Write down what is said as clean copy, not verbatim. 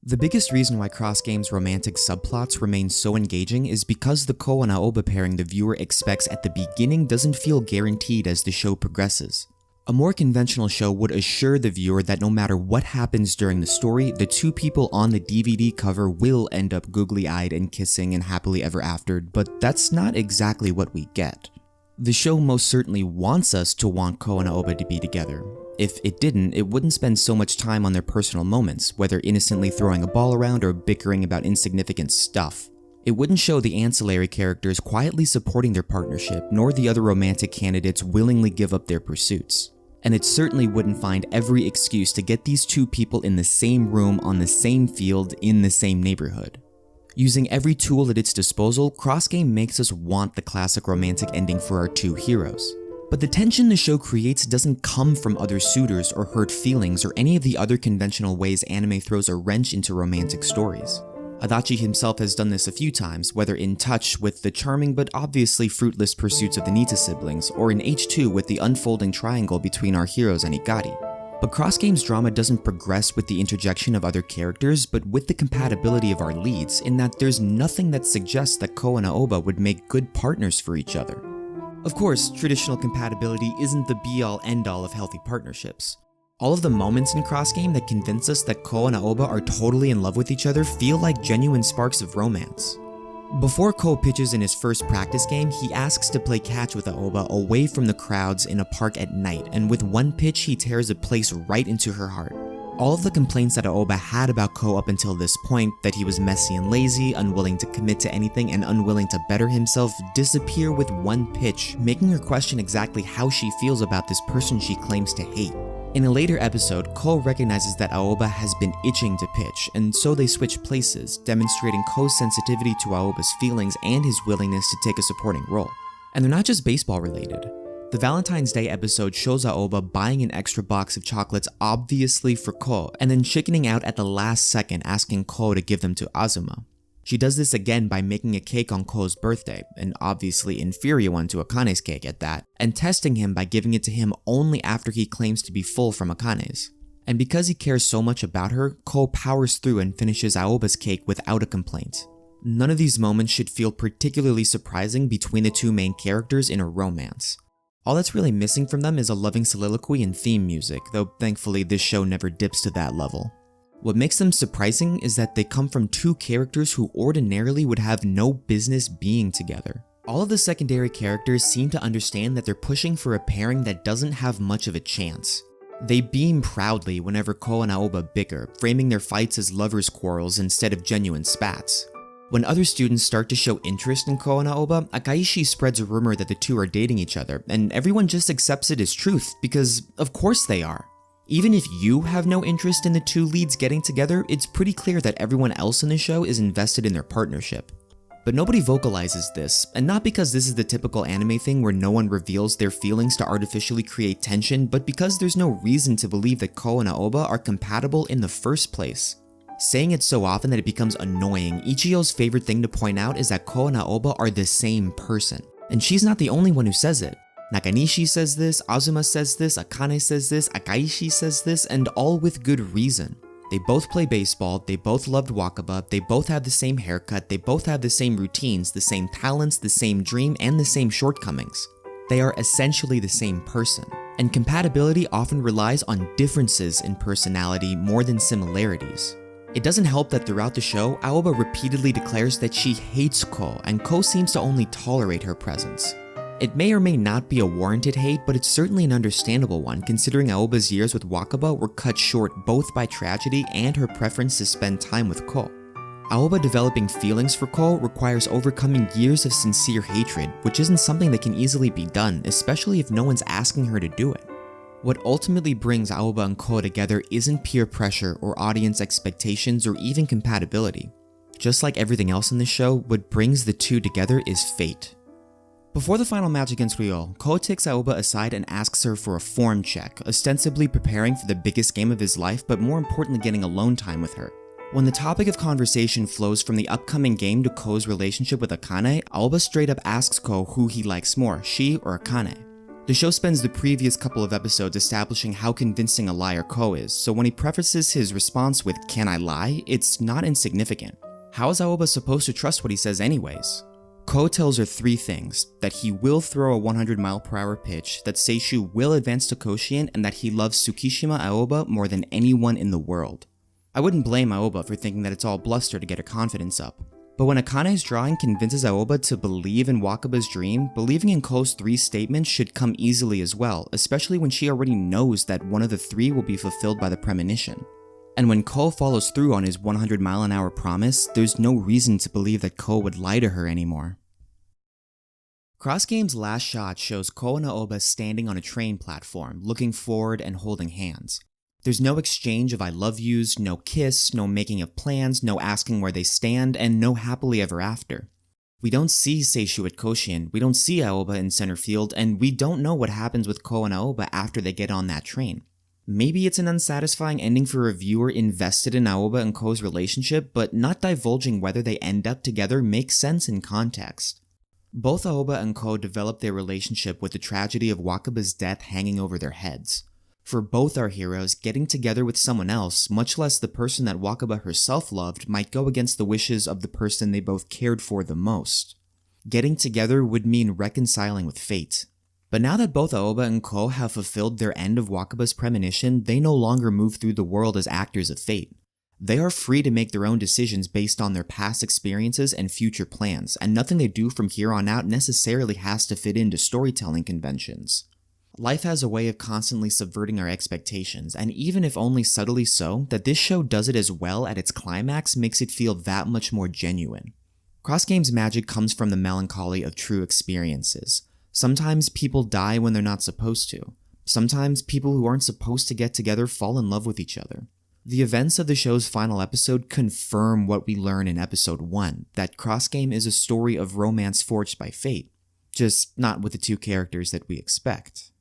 The biggest reason why Cross Game's romantic subplots remain so engaging is because the Kou and Aoba pairing the viewer expects at the beginning doesn't feel guaranteed as the show progresses. A more conventional show would assure the viewer that no matter what happens during the story, the two people on the DVD cover will end up googly-eyed and kissing and happily ever aftered, but that's not exactly what we get. The show most certainly wants us to want Kou and Aoba to be together. If it didn't, it wouldn't spend so much time on their personal moments, whether innocently throwing a ball around or bickering about insignificant stuff. It wouldn't show the ancillary characters quietly supporting their partnership, nor the other romantic candidates willingly give up their pursuits. And it certainly wouldn't find every excuse to get these two people in the same room on the same field in the same neighborhood. Using every tool at its disposal, Cross Game makes us want the classic romantic ending for our two heroes. But the tension the show creates doesn't come from other suitors or hurt feelings or any of the other conventional ways anime throws a wrench into romantic stories. Adachi himself has done this a few times, whether in Touch with the charming but obviously fruitless pursuits of the Nita siblings, or in H2 with the unfolding triangle between our heroes and Ikari. But Cross Game's drama doesn't progress with the interjection of other characters, but with the compatibility of our leads, in that there's nothing that suggests that Kou and Aoba would make good partners for each other. Of course, traditional compatibility isn't the be-all end-all of healthy partnerships. All of the moments in Cross Game that convince us that Kou and Aoba are totally in love with each other feel like genuine sparks of romance. Before Kou pitches in his first practice game, he asks to play catch with Aoba away from the crowds in a park at night, and with one pitch he tears a place right into her heart. All of the complaints that Aoba had about Kou up until this point, that he was messy and lazy, unwilling to commit to anything, and unwilling to better himself, disappear with one pitch, making her question exactly how she feels about this person she claims to hate. In a later episode, Kou recognizes that Aoba has been itching to pitch, and so they switch places, demonstrating Kou's sensitivity to Aoba's feelings and his willingness to take a supporting role. And they're not just baseball related. The Valentine's Day episode shows Aoba buying an extra box of chocolates obviously for Kou, and then chickening out at the last second asking Kou to give them to Azuma. She does this again by making a cake on Kou's birthday, an obviously inferior one to Akane's cake at that, and testing him by giving it to him only after he claims to be full from Akane's. And because he cares so much about her, Kou powers through and finishes Aoba's cake without a complaint. None of these moments should feel particularly surprising between the two main characters in a romance. All that's really missing from them is a loving soliloquy and theme music, though thankfully this show never dips to that level. What makes them surprising is that they come from two characters who ordinarily would have no business being together. All of the secondary characters seem to understand that they're pushing for a pairing that doesn't have much of a chance. They beam proudly whenever Kou and Aoba bicker, framing their fights as lovers' quarrels instead of genuine spats. When other students start to show interest in Kou and Aoba, Akaishi spreads a rumor that the two are dating each other, and everyone just accepts it as truth because of course they are. Even if you have no interest in the two leads getting together, it's pretty clear that everyone else in the show is invested in their partnership. But nobody vocalizes this, and not because this is the typical anime thing where no one reveals their feelings to artificially create tension, but because there's no reason to believe that Kou and Aoba are compatible in the first place. Saying it so often that it becomes annoying, Ichiyo's favorite thing to point out is that Kou and Aoba are the same person. And she's not the only one who says it. Nakanishi says this, Azuma says this, Akane says this, Akaishi says this, and all with good reason. They both play baseball, they both loved Wakaba, they both have the same haircut, they both have the same routines, the same talents, the same dream, and the same shortcomings. They are essentially the same person. And compatibility often relies on differences in personality more than similarities. It doesn't help that throughout the show, Aoba repeatedly declares that she hates Kou, and Kou seems to only tolerate her presence. It may or may not be a warranted hate, but it's certainly an understandable one considering Aoba's years with Wakaba were cut short both by tragedy and her preference to spend time with Kou. Aoba developing feelings for Kou requires overcoming years of sincere hatred, which isn't something that can easily be done, especially if no one's asking her to do it. What ultimately brings Aoba and Kou together isn't peer pressure or audience expectations or even compatibility. Just like everything else in the show, what brings the two together is fate. Before the final match against Ryul, Kou takes Aoba aside and asks her for a form check, ostensibly preparing for the biggest game of his life, but more importantly getting alone time with her. When the topic of conversation flows from the upcoming game to Kou's relationship with Akane, Aoba straight up asks Kou who he likes more, she or Akane. The show spends the previous couple of episodes establishing how convincing a liar Kou is, so when he prefaces his response with "can I lie?" it's not insignificant. How is Aoba supposed to trust what he says anyways? Kou tells her 3 things: that he will throw a 100-mile-per-hour pitch, that Seishu will advance to Koshien, and that he loves Tsukishima Aoba more than anyone in the world. I wouldn't blame Aoba for thinking that it's all bluster to get her confidence up. But when Akane's drawing convinces Aoba to believe in Wakaba's dream, believing in Kou's 3 statements should come easily as well, especially when she already knows that one of the 3 will be fulfilled by the premonition. And when Kou follows through on his 100-mile-an-hour promise, there's no reason to believe that Kou would lie to her anymore. Cross Game's last shot shows Kou and Aoba standing on a train platform, looking forward and holding hands. There's no exchange of I love yous, no kiss, no making of plans, no asking where they stand, and no happily ever after. We don't see Seishu at Koshien, we don't see Aoba in center field, and we don't know what happens with Kou and Aoba after they get on that train. Maybe it's an unsatisfying ending for a viewer invested in Aoba and Kou's relationship, but not divulging whether they end up together makes sense in context. Both Aoba and Kou develop their relationship with the tragedy of Wakaba's death hanging over their heads. For both our heroes, getting together with someone else, much less the person that Wakaba herself loved, might go against the wishes of the person they both cared for the most. Getting together would mean reconciling with fate. But now that both Aoba and Kou have fulfilled their end of Wakaba's premonition, they no longer move through the world as actors of fate. They are free to make their own decisions based on their past experiences and future plans, and nothing they do from here on out necessarily has to fit into storytelling conventions. Life has a way of constantly subverting our expectations, and even if only subtly so, that this show does it as well at its climax makes it feel that much more genuine. Cross Game's magic comes from the melancholy of true experiences. Sometimes people die when they're not supposed to. Sometimes people who aren't supposed to get together fall in love with each other. The events of the show's final episode confirm what we learn in episode 1, that Cross Game is a story of romance forged by fate, just not with the 2 characters that we expect.